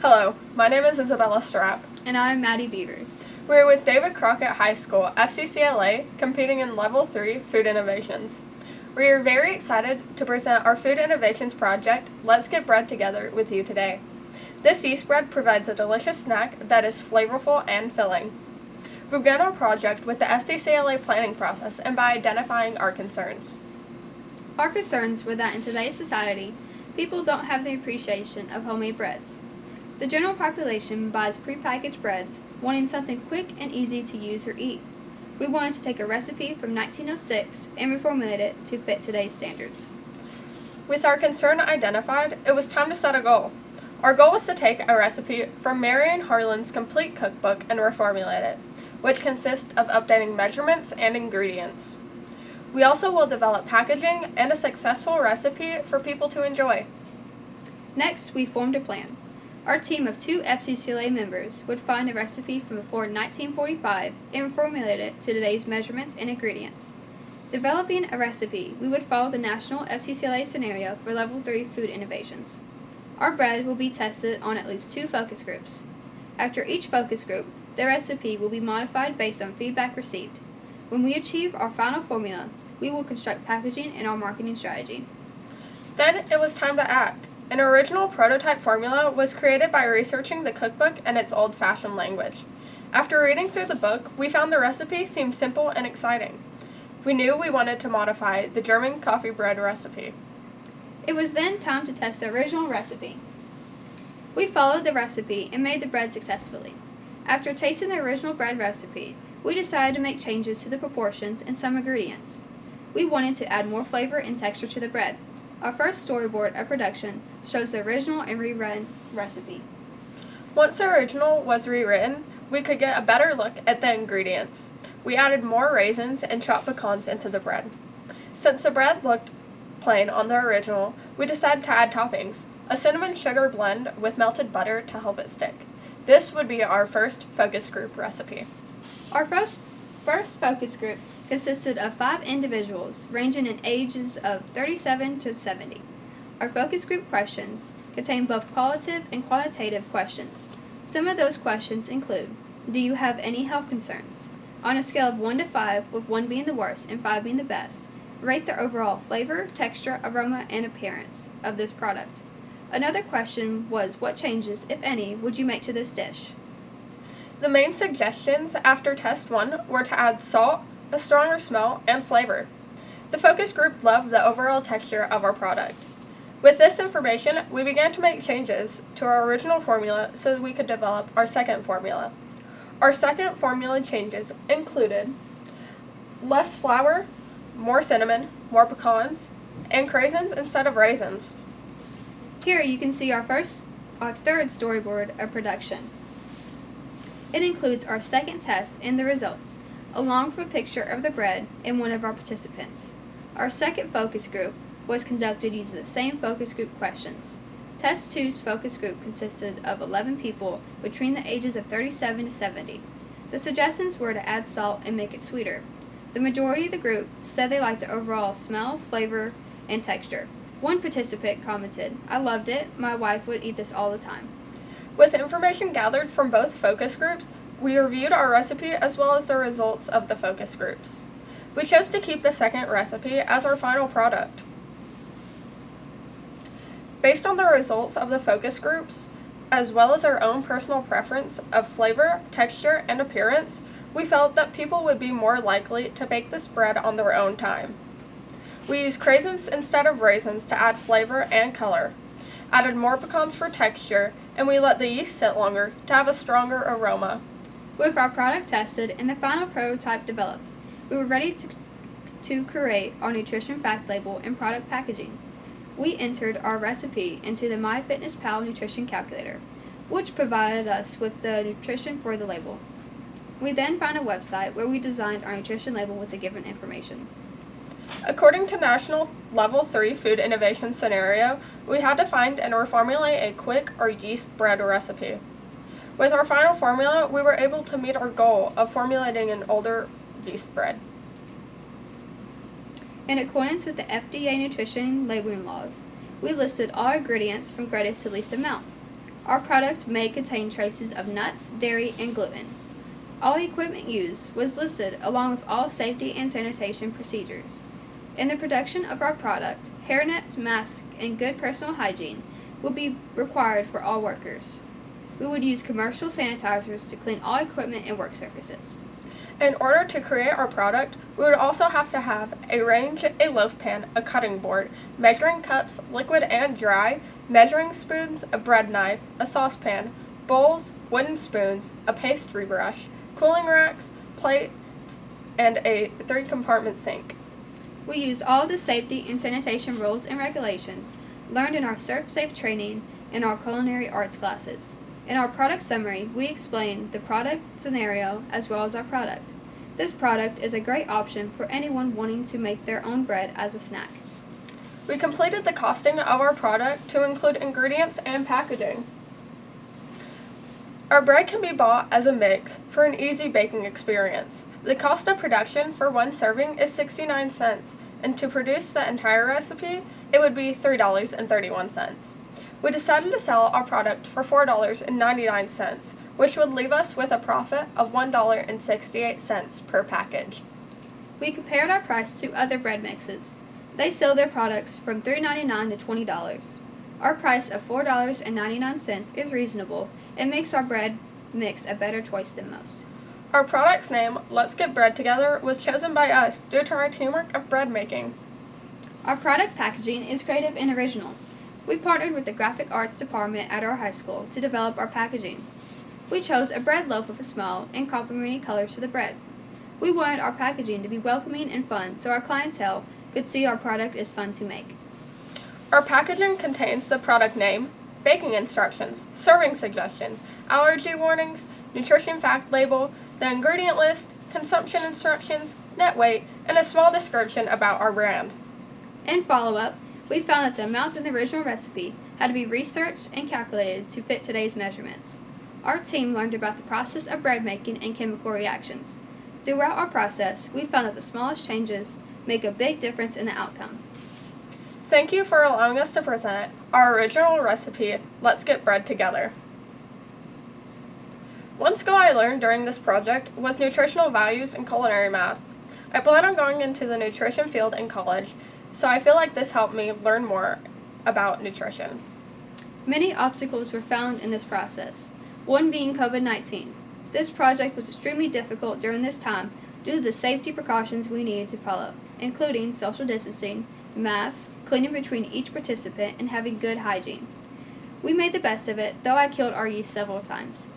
Hello, my name is Izabella Strapp. And I'm Maddie Beavers. We're with David Crockett High School, FCCLA, competing in Level 3 Food Innovations. We are very excited to present our Food Innovations project, Let's Get Bread Together, with you today. This yeast bread provides a delicious snack that is flavorful and filling. We began our project with the FCCLA planning process and by identifying our concerns. Our concerns were that in today's society, people don't have the appreciation of homemade breads. The general population buys prepackaged breads, wanting something quick and easy to use or eat. We wanted to take a recipe from 1906 and reformulate it to fit today's standards. With our concern identified, it was time to set a goal. Our goal was to take a recipe from Marion Harlan's complete cookbook and reformulate it, which consists of updating measurements and ingredients. We also will develop packaging and a successful recipe for people to enjoy. Next, we formed a plan. Our team of 2 FCCLA members would find a recipe from before 1945 and reformulate it to today's measurements and ingredients. Developing a recipe, we would follow the national FCCLA scenario for Level 3 Food Innovations. Our bread will be tested on at least 2 focus groups. After each focus group, the recipe will be modified based on feedback received. When we achieve our final formula, we will construct packaging and our marketing strategy. Then it was time to act. An original prototype formula was created by researching the cookbook and its old-fashioned language. After reading through the book, we found the recipe seemed simple and exciting. We knew we wanted to modify the German coffee bread recipe. It was then time to test the original recipe. We followed the recipe and made the bread successfully. After tasting the original bread recipe, we decided to make changes to the proportions and some ingredients. We wanted to add more flavor and texture to the bread. Our first storyboard of production shows the original and rewritten recipe. Once the original was rewritten, we could get a better look at the ingredients. We added more raisins and chopped pecans into the bread. Since the bread looked plain on the original, we decided to add toppings, a cinnamon sugar blend with melted butter to help it stick. This would be our first focus group recipe. Our first focus group consisted of 5 individuals ranging in ages of 37 to 70. Our focus group questions contain both qualitative and quantitative questions. Some of those questions include, do you have any health concerns? On a scale of 1 to 5, with 1 being the worst and 5 being the best, rate the overall flavor, texture, aroma, and appearance of this product. Another question was, what changes, if any, would you make to this dish? The main suggestions after test 1 were to add salt, a stronger smell, and flavor. The focus group loved the overall texture of our product. With this information, we began to make changes to our original formula so that we could develop our second formula. Our second formula changes included less flour, more cinnamon, more pecans, and raisins instead of raisins. Here you can see our third storyboard of production. It includes our second test and the results, along with a picture of the bread and one of our participants. Our second focus group was conducted using the same focus group questions. Test 2's focus group consisted of 11 people between the ages of 37 to 70. The suggestions were to add salt and make it sweeter. The majority of the group said they liked the overall smell, flavor, and texture. One participant commented, "I loved it. My wife would eat this all the time." With information gathered from both focus groups, we reviewed our recipe as well as the results of the focus groups. We chose to keep the second recipe as our final product. Based on the results of the focus groups, as well as our own personal preference of flavor, texture, and appearance, we felt that people would be more likely to bake this bread on their own time. We used raisins instead of raisins to add flavor and color, added more pecans for texture, and we let the yeast sit longer to have a stronger aroma. With our product tested and the final prototype developed, we were ready to create our nutrition fact label and product packaging. We entered our recipe into the MyFitnessPal nutrition calculator, which provided us with the nutrition for the label. We then found a website where we designed our nutrition label with the given information. According to National Level 3 Food Innovation Scenario, we had to find and reformulate a quick or yeast bread recipe. With our final formula, we were able to meet our goal of formulating an older yeast bread. In accordance with the FDA nutrition labeling laws, we listed all ingredients from greatest to least amount. Our product may contain traces of nuts, dairy, and gluten. All equipment used was listed along with all safety and sanitation procedures. In the production of our product, hairnets, masks, and good personal hygiene will be required for all workers. We would use commercial sanitizers to clean all equipment and work surfaces. In order to create our product, we would also have to have a range, a loaf pan, a cutting board, measuring cups, liquid and dry, measuring spoons, a bread knife, a saucepan, bowls, wooden spoons, a pastry brush, cooling racks, plates, and a 3-compartment sink. We used all the safety and sanitation rules and regulations learned in our Surf Safe training and our culinary arts classes. In our product summary, we explain the product scenario as well as our product. This product is a great option for anyone wanting to make their own bread as a snack. We completed the costing of our product to include ingredients and packaging. Our bread can be bought as a mix for an easy baking experience. The cost of production for one serving is 69 cents, and to produce the entire recipe, it would be $3.31. We decided to sell our product for $4.99, which would leave us with a profit of $1.68 per package. We compared our price to other bread mixes. They sell their products from $3.99 to $20. Our price of $4.99 is reasonable and makes our bread mix a better choice than most. Our product's name, Let's Get Bread Together, was chosen by us due to our teamwork of bread making. Our product packaging is creative and original. We partnered with the graphic arts department at our high school to develop our packaging. We chose a bread loaf with a smile and complementary colors to the bread. We wanted our packaging to be welcoming and fun so our clientele could see our product is fun to make. Our packaging contains the product name, baking instructions, serving suggestions, allergy warnings, nutrition fact label, the ingredient list, consumption instructions, net weight, and a small description about our brand. In follow-up, we found that the amounts in the original recipe had to be researched and calculated to fit today's measurements. Our team learned about the process of bread making and chemical reactions. Throughout our process, we found that the smallest changes make a big difference in the outcome. Thank you for allowing us to present our original recipe, Let's Get Bread Together. One skill I learned during this project was nutritional values and culinary math. I plan on going into the nutrition field in college, so I feel like this helped me learn more about nutrition. Many obstacles were found in this process, one being COVID-19. This project was extremely difficult during this time due to the safety precautions we needed to follow, including social distancing, masks, cleaning between each participant, and having good hygiene. We made the best of it, though I killed our yeast several times.